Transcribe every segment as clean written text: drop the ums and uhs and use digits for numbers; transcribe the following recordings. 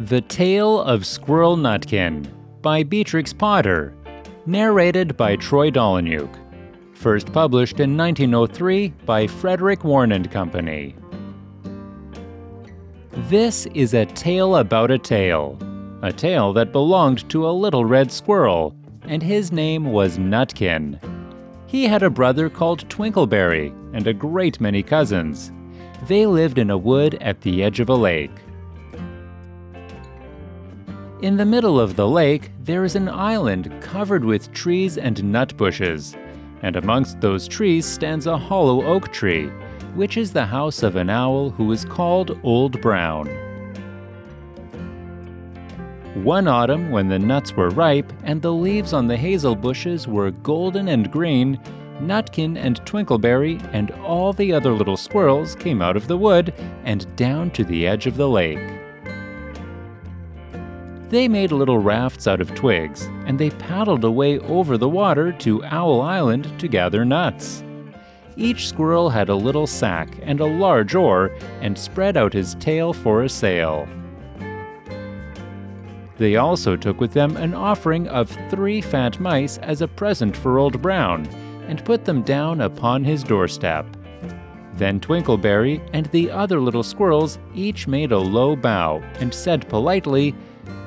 The Tale of Squirrel Nutkin by Beatrix Potter, narrated by Troy Dolenyuk. First published in 1903 by Frederick Warne & Company. This is a tale about a tale that belonged to a little red squirrel, and his name was Nutkin. He had a brother called Twinkleberry and a great many cousins. They lived in a wood at the edge of a lake. In the middle of the lake, there is an island covered with trees and nut bushes, and amongst those trees stands a hollow oak tree, which is the house of an owl who is called Old Brown. One autumn, when the nuts were ripe and the leaves on the hazel bushes were golden and green, Nutkin and Twinkleberry and all the other little squirrels came out of the wood and down to the edge of the lake. They made little rafts out of twigs, and they paddled away over the water to Owl Island to gather nuts. Each squirrel had a little sack and a large oar, and spread out his tail for a sail. They also took with them an offering of 3 fat mice as a present for Old Brown, and put them down upon his doorstep. Then Twinkleberry and the other little squirrels each made a low bow and said politely,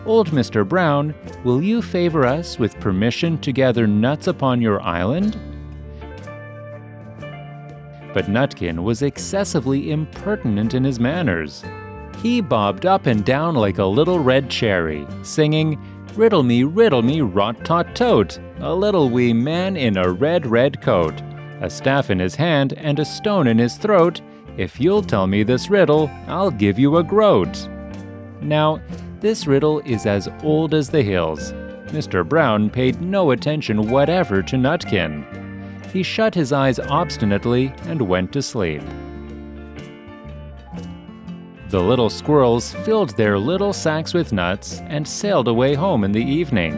"Old Mr. Brown, will you favor us with permission to gather nuts upon your island?" But Nutkin was excessively impertinent in his manners. He bobbed up and down like a little red cherry, singing, riddle me, rot-tot-tote, a little wee man in a red, red coat, a staff in his hand and a stone in his throat. If you'll tell me this riddle, I'll give you a groat." Now, this riddle is as old as the hills. Mr. Brown paid no attention whatever to Nutkin. He shut his eyes obstinately and went to sleep. The little squirrels filled their little sacks with nuts and sailed away home in the evening.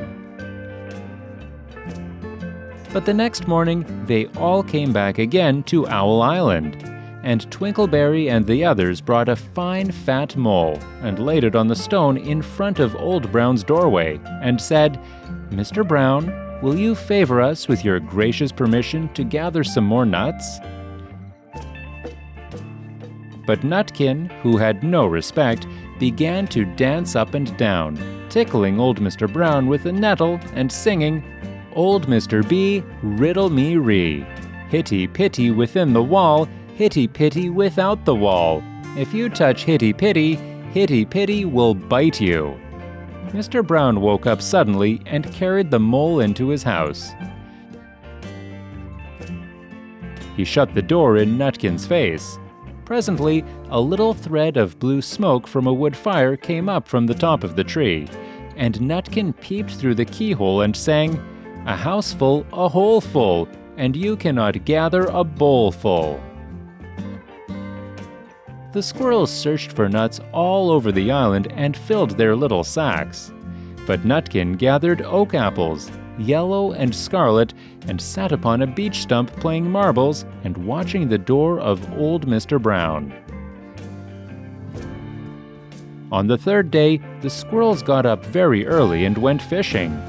But the next morning, they all came back again to Owl Island, and Twinkleberry and the others brought a fine fat mole and laid it on the stone in front of Old Brown's doorway and said, "Mr. Brown, will you favor us with your gracious permission to gather some more nuts?" But Nutkin, who had no respect, began to dance up and down, tickling old Mr. Brown with a nettle and singing, "Old Mr. B, riddle me ree, hitty-pitty within the wall, hitty-pitty without the wall. If you touch hitty-pitty, hitty-pitty will bite you." Mr. Brown woke up suddenly and carried the mole into his house. He shut the door in Nutkin's face. Presently, a little thread of blue smoke from a wood fire came up from the top of the tree, and Nutkin peeped through the keyhole and sang, "A house full, a hole full, and you cannot gather a bowl full." The squirrels searched for nuts all over the island and filled their little sacks. But Nutkin gathered oak apples, yellow and scarlet, and sat upon a beech stump playing marbles and watching the door of Old Mr. Brown. On the third day, the squirrels got up very early and went fishing.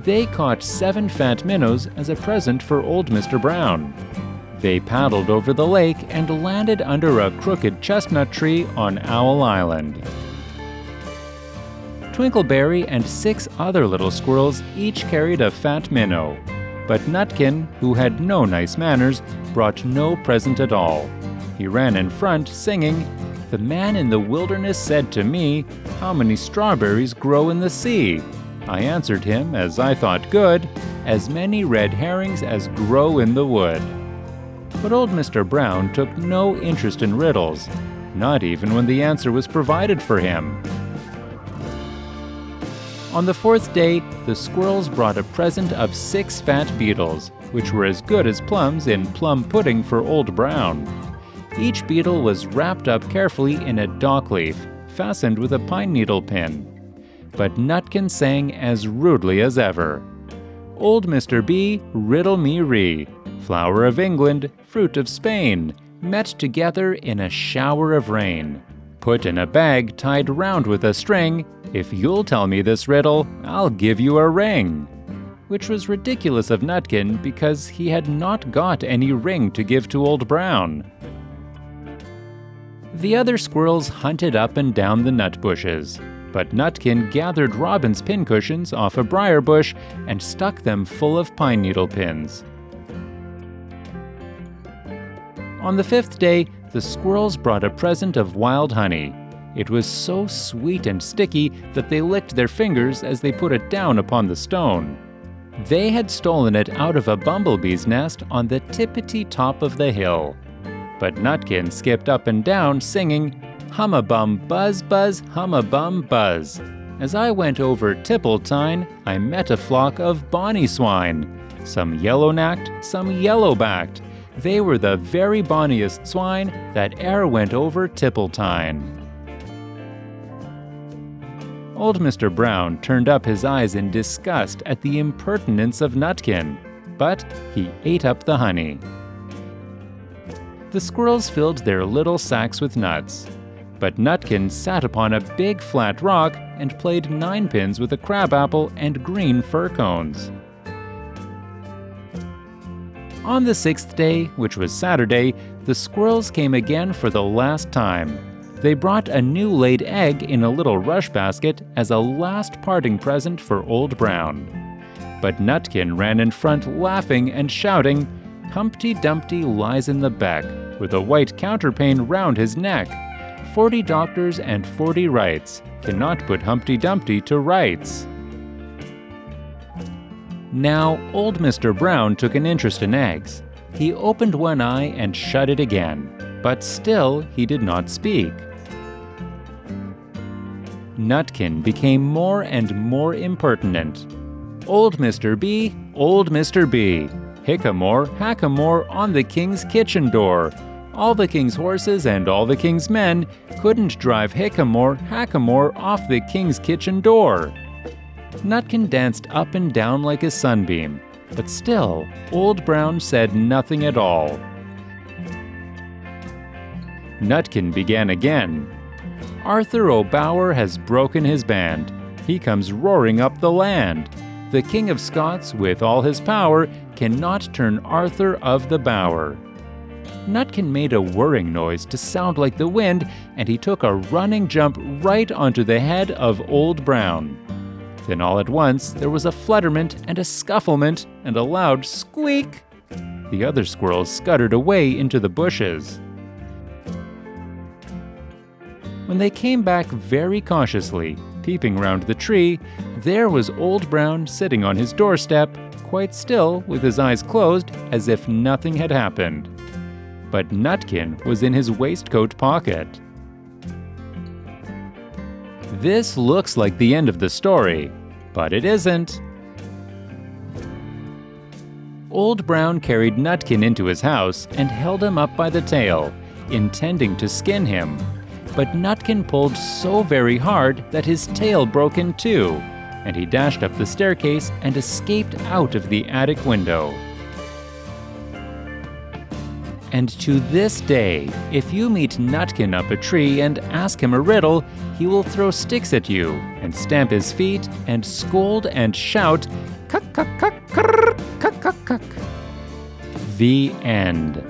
They caught 7 fat minnows as a present for Old Mr. Brown. They paddled over the lake and landed under a crooked chestnut tree on Owl Island. Twinkleberry and 6 other little squirrels each carried a fat minnow, but Nutkin, who had no nice manners, brought no present at all. He ran in front, singing, "The man in the wilderness said to me, 'How many strawberries grow in the sea?' I answered him, as I thought good, 'As many red herrings as grow in the wood.'" But old Mr. Brown took no interest in riddles, not even when the answer was provided for him. On the 4th day, the squirrels brought a present of 6 fat beetles, which were as good as plums in plum pudding for Old Brown. Each beetle was wrapped up carefully in a dock leaf, fastened with a pine needle pin. But Nutkin sang as rudely as ever, "Old Mr. B, riddle me ree, flower of England, fruit of Spain, met together in a shower of rain. Put in a bag tied round with a string. If you'll tell me this riddle, I'll give you a ring. Which was ridiculous of Nutkin because he had not got any ring to give to Old Brown. The other squirrels hunted up and down the nut bushes, but Nutkin gathered Robin's pincushions off a briar bush and stuck them full of pine needle pins. On the 5th day, the squirrels brought a present of wild honey. It was so sweet and sticky that they licked their fingers as they put it down upon the stone. They had stolen it out of a bumblebee's nest on the tippity top of the hill. But Nutkin skipped up and down singing, "Hum-a-bum, buzz, buzz, hum-a-bum, buzz. As I went over Tippletine, I met a flock of bonny swine. Some yellow-nacked, some yellow-backed. They were the very bonniest swine that e'er went over Tippletine." Old Mr. Brown turned up his eyes in disgust at the impertinence of Nutkin, but he ate up the honey. The squirrels filled their little sacks with nuts, but Nutkin sat upon a big flat rock and played ninepins with a crabapple and green fir cones. On the 6th day, which was Saturday, the squirrels came again for the last time. They brought a new laid egg in a little rush basket as a last parting present for Old Brown. But Nutkin ran in front laughing and shouting, "Humpty Dumpty lies in the beck, with a white counterpane round his neck. 40 doctors and 40 wrights cannot put Humpty Dumpty to rights." Now, old Mr. Brown took an interest in eggs. He opened one eye and shut it again, but still he did not speak. Nutkin became more and more impertinent. "Old Mr. B, old Mr. B, hickamore, hackamore on the king's kitchen door. All the king's horses and all the king's men couldn't drive hickamore, hackamore off the king's kitchen door." Nutkin danced up and down like a sunbeam, but still, Old Brown said nothing at all. Nutkin began again. "Arthur O'Bower has broken his band. He comes roaring up the land. The King of Scots, with all his power, cannot turn Arthur of the Bower." Nutkin made a whirring noise to sound like the wind, and he took a running jump right onto the head of Old Brown. Then all at once there was a flutterment and a scufflement and a loud squeak. The other squirrels scuttered away into the bushes. When they came back very cautiously, peeping round the tree, there was Old Brown sitting on his doorstep, quite still with his eyes closed as if nothing had happened. But Nutkin was in his waistcoat pocket. This looks like the end of the story, but it isn't. Old Brown carried Nutkin into his house and held him up by the tail, intending to skin him. But Nutkin pulled so very hard that his tail broke in two, and he dashed up the staircase and escaped out of the attic window. And to this day, if you meet Nutkin up a tree and ask him a riddle, he will throw sticks at you and stamp his feet and scold and shout, "Cuck, cuck, cuck, crrr, cuck, cuck, cuck." The end.